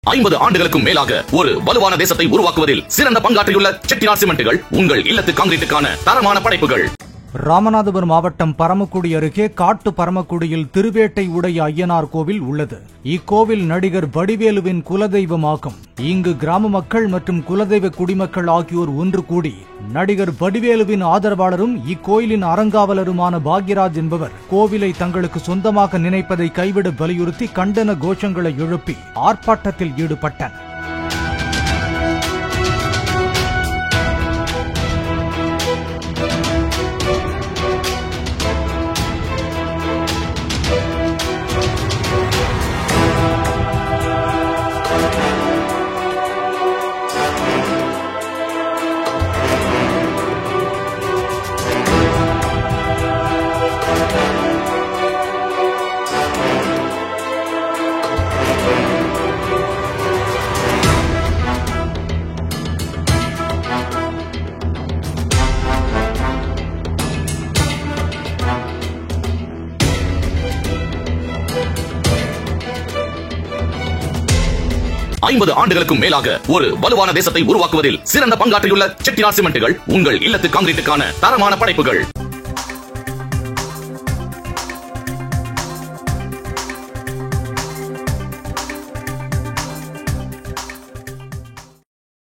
50 ஆண்டுகளுக்கும் மேலாக ஒரு வலுவான தேசத்தை உருவாக்குவதில் சிறந்த பங்காற்றியுள்ள செட்டிநாட் சிமெண்ட்டுகள் உங்கள் இல்லத்து கான்கிரீட்டுக்கான தரமான படைப்புகள். ராமநாதபுரம் மாவட்டம் பரமக்குடி அருகே காட்டு பரமக்குடியில் திருவேட்டை உடைய ஐயனார் கோவில் உள்ளது. இக்கோவில் நடிகர் வடிவேலுவின் குலதெய்வமாகும். இங்கு கிராம மக்கள் மற்றும் குலதெய்வ குடிமக்கள் ஆகியோர் ஒன்று கூடி நடிகர் வடிவேலுவின் ஆதரவாளரும் இக்கோயிலின் அறங்காவலருமான பாக்யராஜ் என்பவர் கோவிலை தங்களுக்கு சொந்தமாக நினைப்பதை கைவிட வலியுறுத்தி கண்டன கோஷங்களை எழுப்பி ஆர்ப்பாட்டத்தில் ஈடுபட்டனர். ஐம்பது ஆண்டுகளுக்கும் மேலாக ஒரு வலுவான தேசத்தை உருவாக்குவதில் சிறந்த பங்காற்றியுள்ள செட்டிநாட் சிமெண்ட்டுகள் உங்கள் இல்லத்து கான்கிரீட்டுக்கான தரமான படைப்புகள்.